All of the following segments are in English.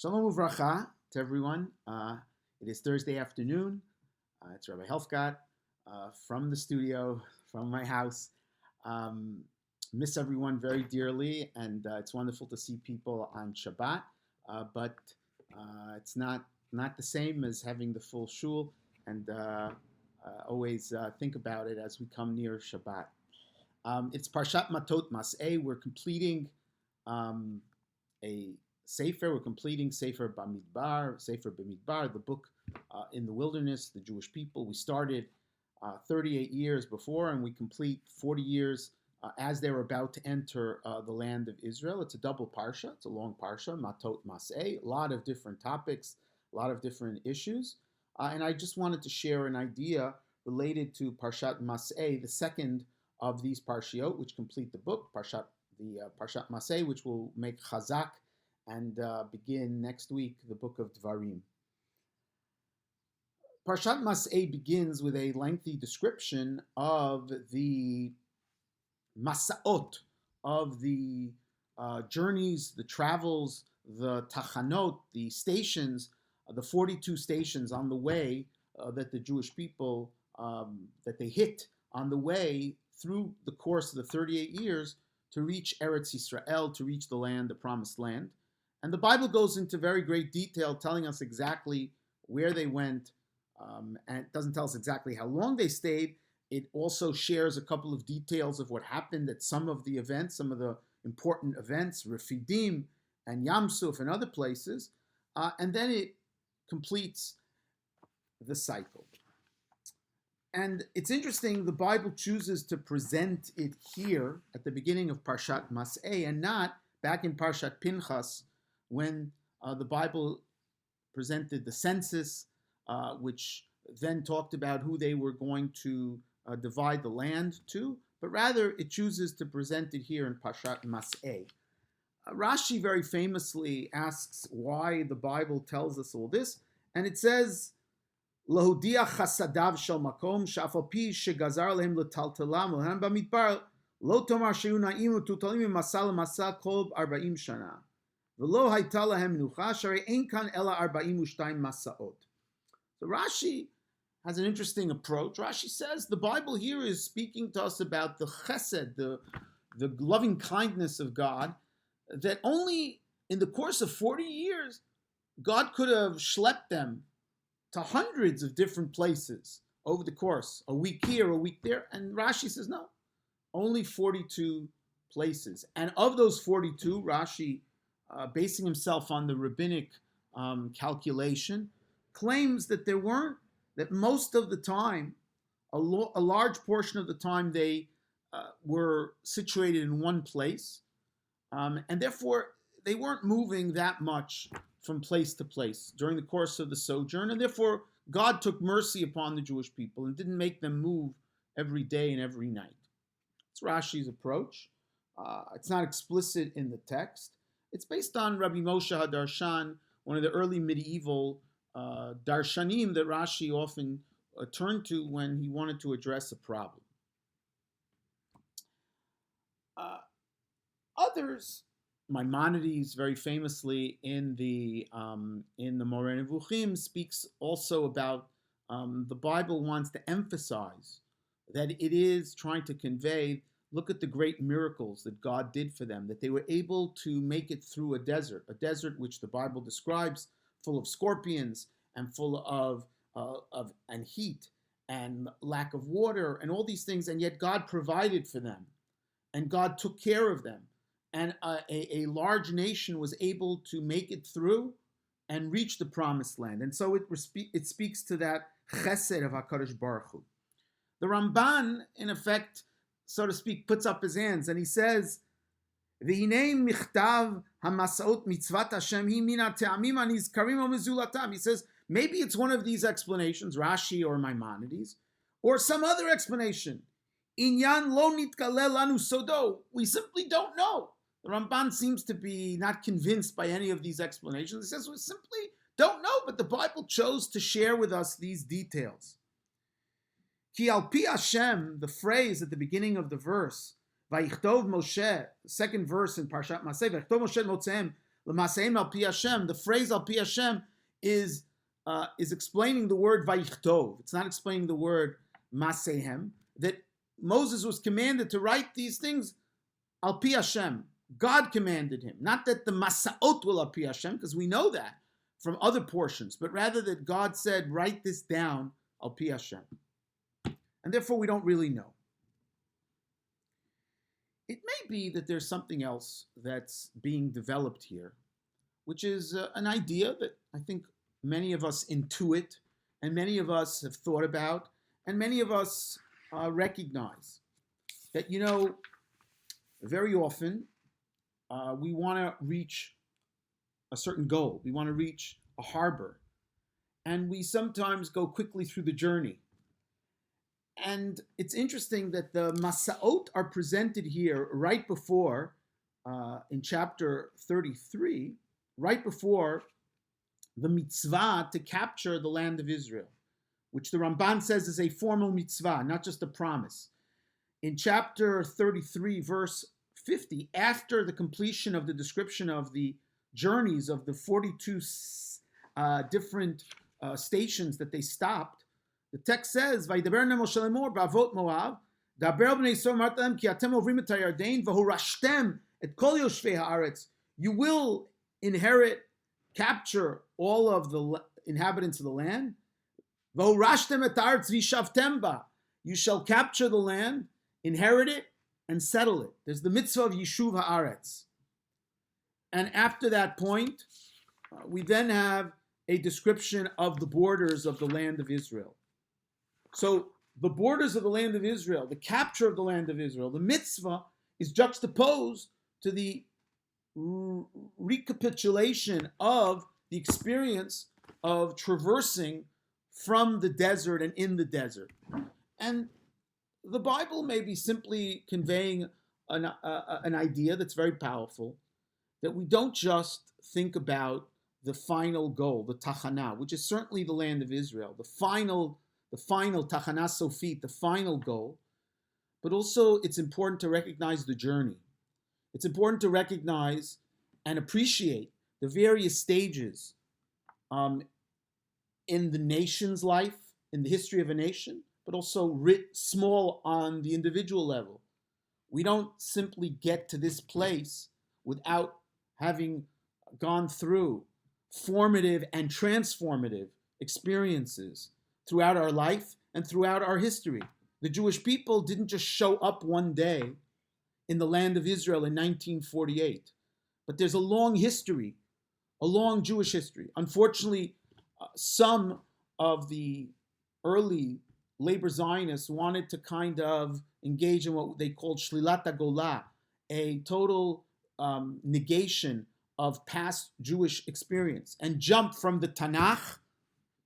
Shalom uvracha to everyone. It is Thursday afternoon. It's Rabbi Helfgott from the studio, from my house. Um, Miss everyone very dearly, and it's wonderful to see people on Shabbat. But it's not the same as having the full shul, and always think about it as we come near Shabbat. It's Parshat Matot Masei. We're completing a Sefer. We're completing Sefer Bamidbar, the book in the wilderness, the Jewish people. We started 38 years before, and we complete 40 years as they're about to enter the land of Israel. It's a double parsha. It's a long parsha, Matot Masei, a lot of different topics, a lot of different issues. And I just wanted to share an idea related to Parshat Masei, the second of these parshiot, which complete the book, Parshat Masei, which will make Chazak and begin next week the book of Dvarim. Parshat Masei begins with a lengthy description of the Masaot, of the journeys, the travels, the tachanot, the stations, the 42 stations on the way that the Jewish people, that they hit on the way through the course of the 38 years to reach Eretz Yisrael, to reach the land, the promised land. And the Bible goes into very great detail, telling us exactly where they went, and it doesn't tell us exactly how long they stayed. It also shares a couple of details of what happened at some of the events, some of the important events, Refidim and Yam Suf and other places, and then it completes the cycle. And it's interesting, the Bible chooses to present it here at the beginning of Parshat Masei and not back in Parshat Pinchas when the Bible presented the census, which then talked about who they were going to divide the land to, but rather it chooses to present it here in Parshat Masei. Rashi very famously asks why the Bible tells us all this, and it says, Lahudia chasadav shel makom shafal pi shegazar lehem letaltalam lehem bamidbar lo tomar shehu na'imu tutalim masal masal kol 40 shana v'lo hayta lehem menucha sharei ein kan ela 42 masaot. So Rashi has an interesting approach. Rashi says the Bible here is speaking to us about the chesed, the loving kindness of God, that only in the course of 40 years God could have schlepped them to hundreds of different places over the course, a week here, a week there. And Rashi says, no, only 42 places. And of those 42, Rashi, basing himself on the rabbinic calculation, claims that that most of the time, a large portion of the time, they were situated in one place. And therefore, they weren't moving that much from place to place during the course of the sojourn, and therefore God took mercy upon the Jewish people and didn't make them move every day and every night. It's Rashi's approach. It's not explicit in the text. It's based on Rabbi Moshe HaDarshan, one of the early medieval darshanim that Rashi often turned to when he wanted to address a problem. Others, Maimonides, very famously in the Moreh Nevuchim, speaks also about the Bible wants to emphasize that it is trying to convey, look at the great miracles that God did for them, that they were able to make it through a desert which the Bible describes full of scorpions and full of and heat and lack of water and all these things, and yet God provided for them and God took care of them. And a large nation was able to make it through and reach the promised land. And so it speaks to that chesed of HaKadosh Baruch Hu. The Ramban, in effect, so to speak, puts up his hands and he says, V'hinei michtav hamasaot mitzvat Hashem hi min ha'te'amim hanizkarim u'mezulatam. He says, maybe it's one of these explanations, Rashi or Maimonides, or some other explanation. Inyan lo nitkale lanu sodo. We simply don't know. The Ramban seems to be not convinced by any of these explanations. He says we simply don't know, but the Bible chose to share with us these details. Ki al pi Hashem, the phrase at the beginning of the verse, Vayichtov Moshe, the second verse in Parshat Masei, Vayichtov Moshe motzehem L'maseim al pi Hashem. The phrase al pi Hashem is explaining the word vayichtov. It's not explaining the word masehem. That Moses was commanded to write these things al pi Hashem. God commanded him. Not that the masaot will al pi Hashem, because we know that from other portions, but rather that God said, write this down al pi Hashem. And therefore we don't really know. It may be that there's something else that's being developed here, which is an idea that I think many of us intuit, and many of us have thought about, and many of us recognize. That, very often we want to reach a certain goal. We want to reach a harbor. And we sometimes go quickly through the journey. And it's interesting that the Masaot are presented here right before, in chapter 33, right before the mitzvah to capture the land of Israel, which the Ramban says is a formal mitzvah, not just a promise. In chapter 33, verse 50, after the completion of the description of the journeys of the 42 different stations that they stopped, the text says, "Vayidaber Moshe lemor ba'avot Moab, daber bnei Yisrael martem ki atem ovrim et hayarden v'horashtem et kol yoshvei haaretz." You will inherit, capture all of the inhabitants of the land. V'horashtem et haaretz v'shavtem ba. You shall capture the land, inherit it, and settle it. There's the mitzvah of Yishuv haaretz. And after that point, we then have a description of the borders of the land of Israel. So the borders of the land of Israel, the capture of the land of Israel, the mitzvah is juxtaposed to the recapitulation of the experience of traversing from the desert and in the desert. And the Bible may be simply conveying an idea that's very powerful, that we don't just think about the final goal, the tachana, which is certainly the land of Israel, the final tachana sofit, the final goal, but also it's important to recognize the journey. It's important to recognize and appreciate the various stages in the nation's life, in the history of a nation, but also writ small on the individual level. We don't simply get to this place without having gone through formative and transformative experiences throughout our life and throughout our history. The Jewish people didn't just show up one day in the land of Israel in 1948, but there's a long history, a long Jewish history. Unfortunately, some of the early labor Zionists wanted to kind of engage in what they called shlilat hagolah, a total negation of past Jewish experience, and jump from the Tanakh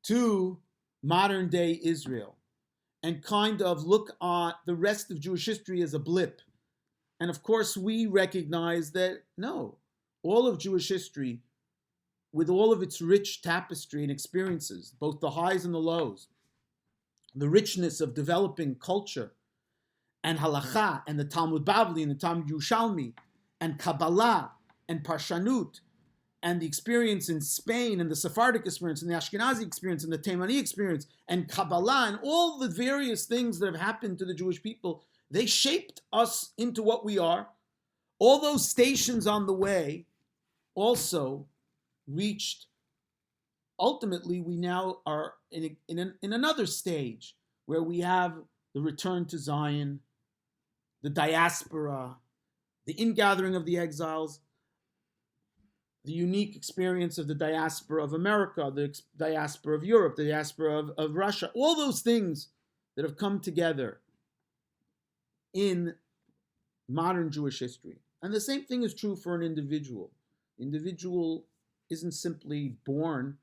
to modern day Israel, and kind of look at the rest of Jewish history as a blip. And of course, we recognize that no, all of Jewish history, with all of its rich tapestry and experiences, both the highs and the lows, the richness of developing culture, and halacha, and the Talmud Bavli, and the Talmud Yerushalmi, and Kabbalah, and Parshanut, and the experience in Spain, and the Sephardic experience, and the Ashkenazi experience, and the Taimani experience, and Kabbalah, and all the various things that have happened to the Jewish people, they shaped us into what we are. All those stations on the way also reached, ultimately, we now are in another stage where we have the return to Zion, the diaspora, the ingathering of the exiles, the unique experience of the diaspora of America, the diaspora of Europe, the diaspora of Russia, all those things that have come together in modern Jewish history. And the same thing is true for an individual. The individual isn't simply born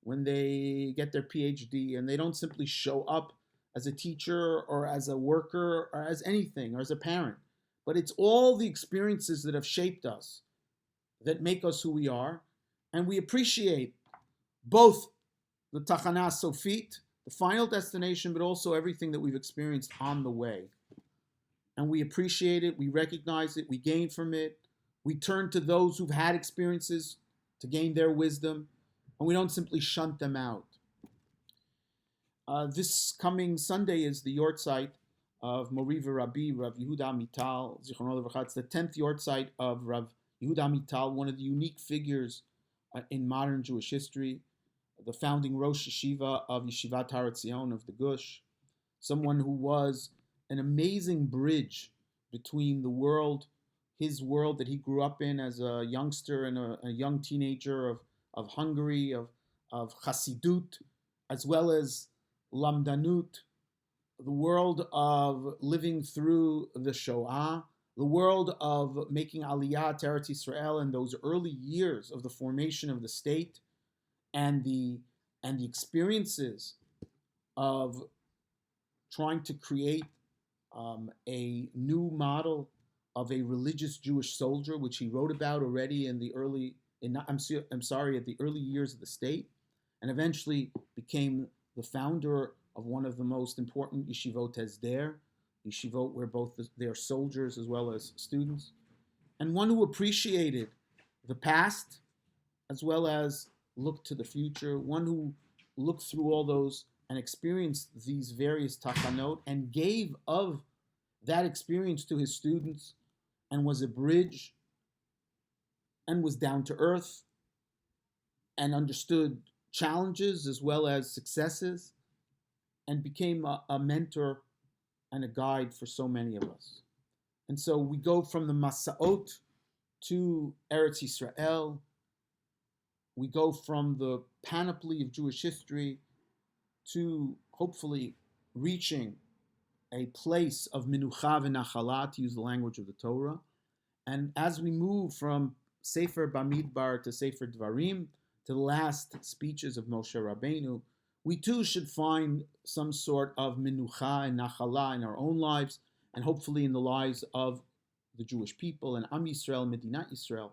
when they get their PhD, and they don't simply show up as a teacher or as a worker or as anything or as a parent. But it's all the experiences that have shaped us that make us who we are, and we appreciate both the Tachana Sofit, the final destination, but also everything that we've experienced on the way. And we appreciate it, we recognize it, we gain from it, we turn to those who've had experiences to gain their wisdom, and we don't simply shunt them out. This coming Sunday is the yortzeit of Mori Rabbi Rav Yehuda Amital, Zichrono Levrach. It's the 10th yortzeit of Rav Yehuda Amital, one of the unique figures in modern Jewish history, the founding Rosh Yeshiva of Yeshivat Har Etzion of the Gush, someone who was an amazing bridge between the world, his world that he grew up in as a youngster and a young teenager of Hungary, of Chassidut, as well as Lamdanut, the world of living through the Shoah, the world of making Aliyah to Eretz Yisrael in those early years of the formation of the state, and the experiences of trying to create a new model of a religious Jewish soldier, which he wrote about already at the early years of the state, and eventually became the founder of one of the most important yeshivot hesder, yeshivot where both they are soldiers as well as students, and one who appreciated the past as well as looked to the future, one who looked through all those and experienced these various tachanot and gave of that experience to his students, and was a bridge and was down to earth and understood challenges as well as successes, and became a mentor and a guide for so many of us. And so we go from the Masaot to Eretz Yisrael. We go from the panoply of Jewish history to hopefully reaching a place of minucha v'nachala, to use the language of the Torah. And as we move from Sefer Bamidbar to Sefer Dvarim, to the last speeches of Moshe Rabbeinu, we too should find some sort of minucha and nachala in our own lives, and hopefully in the lives of the Jewish people and Am Yisrael, Medinat Yisrael.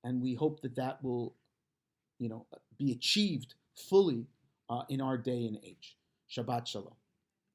And we hope that that will, be achieved fully in our day and age. Shabbat Shalom.